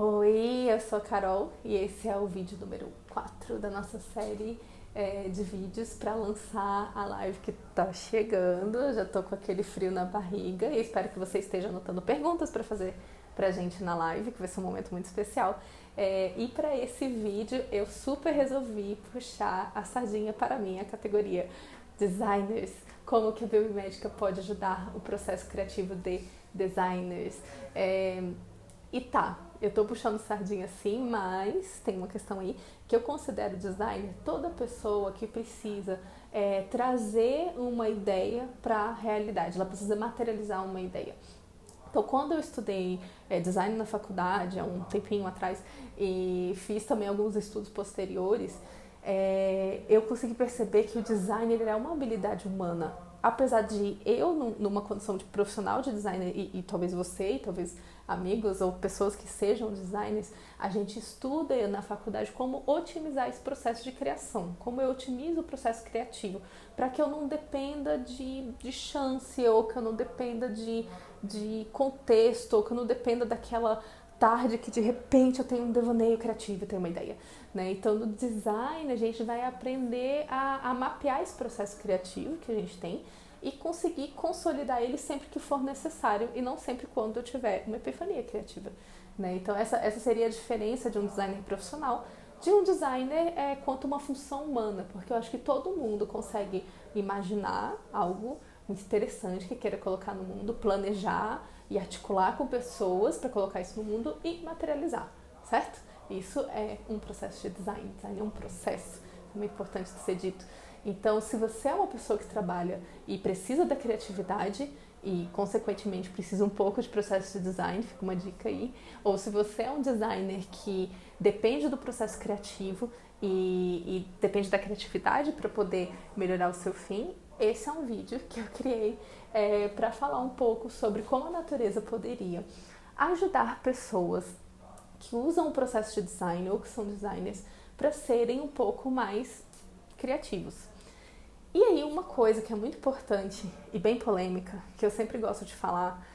Oi, eu sou a Carol e esse é o vídeo número 4 da nossa série de vídeos para lançar a live que tá chegando. Eu já tô com aquele frio na barriga e espero que você esteja anotando perguntas para fazer pra gente na live, que vai ser um momento muito especial. E para esse vídeo eu super resolvi puxar a sardinha para mim, a categoria Designers, como que a biomimética pode ajudar o processo criativo de designers. Eu tô puxando sardinha sim, mas tem uma questão aí que eu considero designer toda pessoa que precisa trazer uma ideia para a realidade, ela precisa materializar uma ideia. Então, quando eu estudei design na faculdade, há um tempinho atrás, e fiz também alguns estudos posteriores, eu consegui perceber que o design ele é uma habilidade humana. Apesar de eu, numa condição de profissional de designer, e talvez você, e talvez amigos ou pessoas que sejam designers, a gente estuda na faculdade como otimizar esse processo de criação, como eu otimizo o processo criativo, para que eu não dependa de chance, ou que eu não dependa de contexto, ou que eu não dependa daquela tarde que de repente eu tenho um devaneio criativo, eu tenho uma ideia. Né? Então, no design, a gente vai aprender a mapear esse processo criativo que a gente tem e conseguir consolidar ele sempre que for necessário e não sempre quando eu tiver uma epifania criativa. Né? Então, essa seria a diferença de um designer profissional de um designer quanto uma função humana, porque eu acho que todo mundo consegue imaginar algo muito interessante que queira colocar no mundo, planejar e articular com pessoas para colocar isso no mundo e materializar, certo? Isso é um processo de design. Design é um processo, é muito importante de ser dito. Então, se você é uma pessoa que trabalha e precisa da criatividade e, consequentemente, precisa um pouco de processo de design, fica uma dica aí. Ou se você é um designer que depende do processo criativo e depende da criatividade para poder melhorar o seu fim, esse é um vídeo que eu criei para falar um pouco sobre como a natureza poderia ajudar pessoas que usam o processo de design ou que são designers para serem um pouco mais criativos. E aí uma coisa que é muito importante e bem polêmica, que eu sempre gosto de falar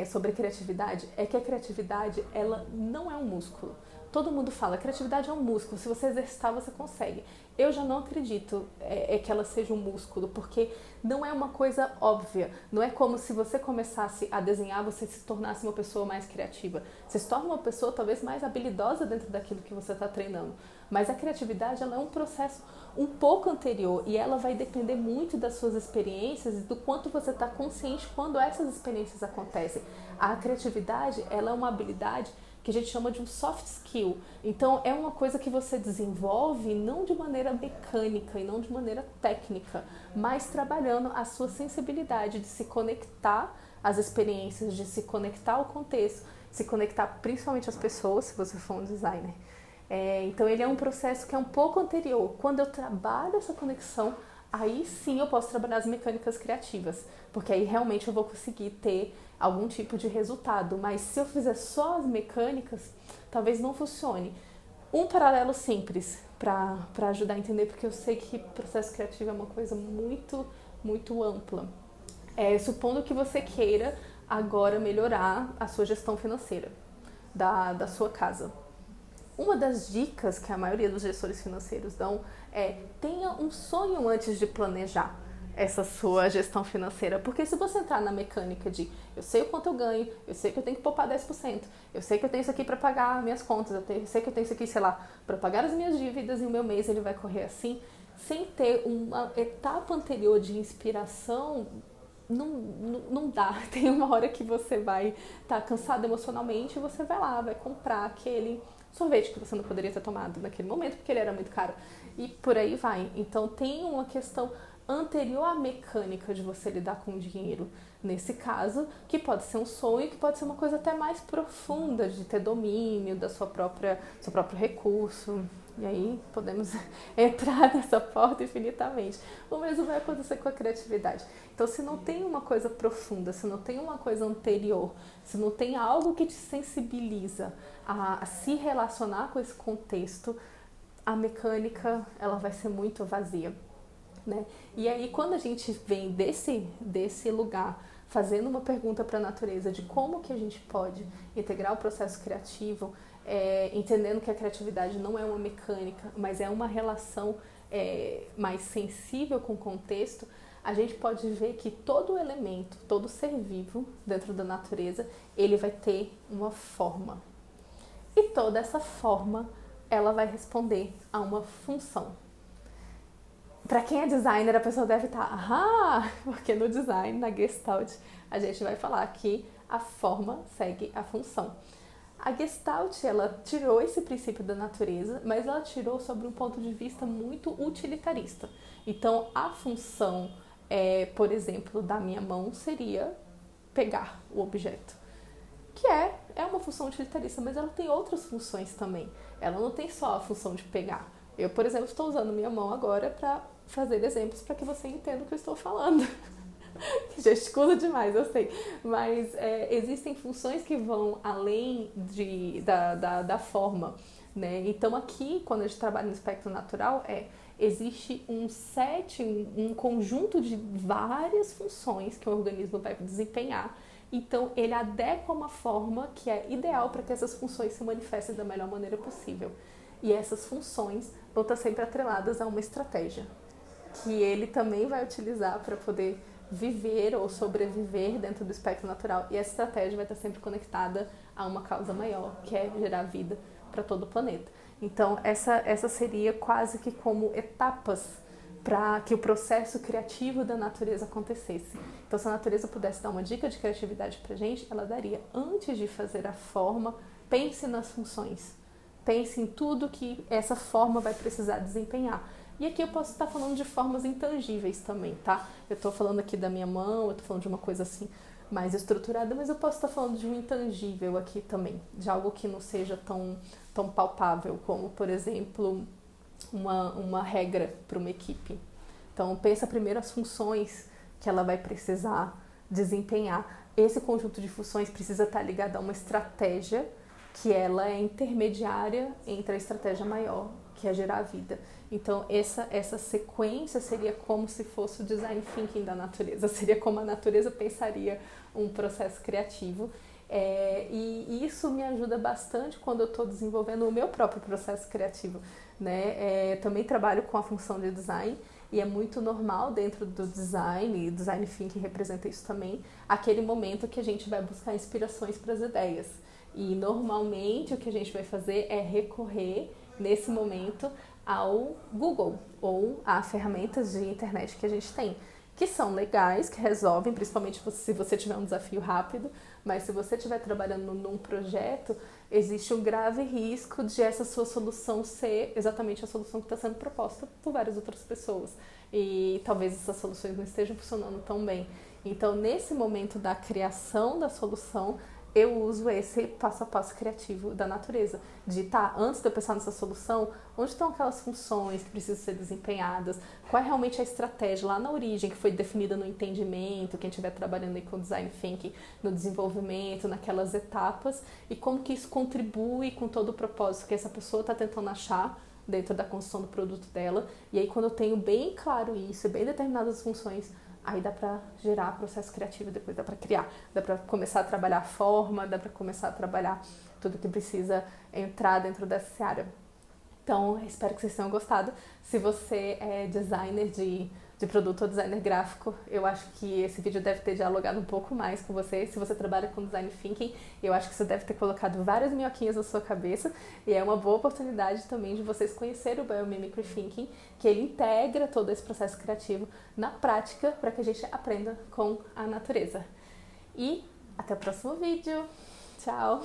sobre criatividade, é que a criatividade ela não é um músculo. Todo mundo fala, criatividade é um músculo, se você exercitar você consegue. Eu já não acredito que ela seja um músculo, porque não é uma coisa óbvia. Não é como se você começasse a desenhar, você se tornasse uma pessoa mais criativa. Você se torna uma pessoa talvez mais habilidosa dentro daquilo que você está treinando. Mas a criatividade ela é um processo um pouco anterior e ela vai depender muito das suas experiências e do quanto você está consciente quando essas experiências acontecem. A criatividade ela é uma habilidade que a gente chama de um soft skill. Então, é uma coisa que você desenvolve não de maneira mecânica e não de maneira técnica, mas trabalhando a sua sensibilidade de se conectar às experiências, de se conectar ao contexto, se conectar principalmente às pessoas, se você for um designer. Então, ele é um processo que é um pouco anterior. Quando eu trabalho essa conexão, aí sim eu posso trabalhar as mecânicas criativas, porque aí realmente eu vou conseguir ter algum tipo de resultado, mas se eu fizer só as mecânicas, talvez não funcione. Um paralelo simples para ajudar a entender, porque eu sei que processo criativo é uma coisa muito, muito ampla. Supondo que você queira agora melhorar a sua gestão financeira da sua casa. Uma das dicas que a maioria dos gestores financeiros dão é tenha um sonho antes de planejar essa sua gestão financeira. Porque se você entrar na mecânica de eu sei o quanto eu ganho, eu sei que eu tenho que poupar 10%, eu sei que eu tenho isso aqui para pagar minhas contas, eu sei que eu tenho isso aqui, sei lá, para pagar as minhas dívidas e o meu mês ele vai correr assim, sem ter uma etapa anterior de inspiração, não dá. Tem uma hora que você vai estar cansado emocionalmente e você vai lá, vai comprar aquele sorvete que você não poderia ter tomado naquele momento porque ele era muito caro e por aí vai. Então tem uma questão anterior à mecânica de você lidar com o dinheiro, nesse caso, que pode ser um sonho, que pode ser uma coisa até mais profunda, de ter domínio da seu próprio recurso. E aí podemos entrar nessa porta infinitamente. O mesmo vai acontecer com a criatividade. Então, se não tem uma coisa profunda, se não tem uma coisa anterior, se não tem algo que te sensibiliza a se relacionar com esse contexto, a mecânica ela vai ser muito vazia. Né? E aí, quando a gente vem desse lugar fazendo uma pergunta para a natureza de como que a gente pode integrar o processo criativo, entendendo que a criatividade não é uma mecânica, mas é uma relação mais sensível com o contexto, a gente pode ver que todo elemento, todo ser vivo dentro da natureza, ele vai ter uma forma. E toda essa forma, ela vai responder a uma função. Para quem é designer, a pessoa deve estar, porque no design, na Gestalt, a gente vai falar que a forma segue a função. A Gestalt, ela tirou esse princípio da natureza, mas ela tirou sobre um ponto de vista muito utilitarista. Então, a função, por exemplo, da minha mão seria pegar o objeto, que é uma função utilitarista, mas ela tem outras funções também. Ela não tem só a função de pegar. Eu, por exemplo, estou usando minha mão agora para fazer exemplos para que você entenda o que eu estou falando. Gesticula demais, eu sei. Mas existem funções que vão além da forma, né? Então aqui, quando a gente trabalha no espectro natural, existe um conjunto de várias funções que o organismo vai desempenhar. Então ele adequa uma forma que é ideal para que essas funções se manifestem da melhor maneira possível. E essas funções vão estar sempre atreladas a uma estratégia, que ele também vai utilizar para poder viver ou sobreviver dentro do espectro natural. E essa estratégia vai estar sempre conectada a uma causa maior, que é gerar vida para todo o planeta. Então, essa seria quase que como etapas para que o processo criativo da natureza acontecesse. Então, se a natureza pudesse dar uma dica de criatividade para a gente, ela daria, antes de fazer a forma, pense nas funções. Pense em tudo que essa forma vai precisar desempenhar. E aqui eu posso estar falando de formas intangíveis também, tá? Eu estou falando aqui da minha mão, eu estou falando de uma coisa assim mais estruturada, mas eu posso estar falando de um intangível aqui também, de algo que não seja tão palpável, como, por exemplo, uma regra para uma equipe. Então, pensa primeiro as funções que ela vai precisar desempenhar. Esse conjunto de funções precisa estar ligado a uma estratégia que ela é intermediária entre a estratégia maior, que é gerar vida. Então, essa sequência seria como se fosse o design thinking da natureza, seria como a natureza pensaria um processo criativo. E isso me ajuda bastante quando eu estou desenvolvendo o meu próprio processo criativo, né? Também trabalho com a função de design e é muito normal dentro do design, e design thinking representa isso também, aquele momento que a gente vai buscar inspirações para as ideias. E normalmente o que a gente vai fazer é recorrer, nesse momento, ao Google ou a ferramentas de internet que a gente tem, que são legais, que resolvem, principalmente se você tiver um desafio rápido, mas se você estiver trabalhando num projeto, existe um grave risco de essa sua solução ser exatamente a solução que está sendo proposta por várias outras pessoas. E talvez essas soluções não estejam funcionando tão bem. Então, nesse momento da criação da solução, eu uso esse passo a passo criativo da natureza. De antes de eu pensar nessa solução, onde estão aquelas funções que precisam ser desempenhadas? Qual é realmente a estratégia lá na origem, que foi definida no entendimento, quem estiver trabalhando aí com design thinking, no desenvolvimento, naquelas etapas, e como que isso contribui com todo o propósito que essa pessoa está tentando achar dentro da construção do produto dela. E aí, quando eu tenho bem claro isso, bem determinadas funções, aí dá para gerar processo criativo, depois dá para criar, dá para começar a trabalhar a forma, dá para começar a trabalhar tudo que precisa entrar dentro dessa área. Então, espero que vocês tenham gostado. Se você é designer de produto ou designer gráfico, eu acho que esse vídeo deve ter dialogado um pouco mais com você. Se você trabalha com design thinking, eu acho que você deve ter colocado várias minhoquinhas na sua cabeça e é uma boa oportunidade também de vocês conhecerem o Biomimicry Thinking, que ele integra todo esse processo criativo na prática para que a gente aprenda com a natureza. E até o próximo vídeo. Tchau!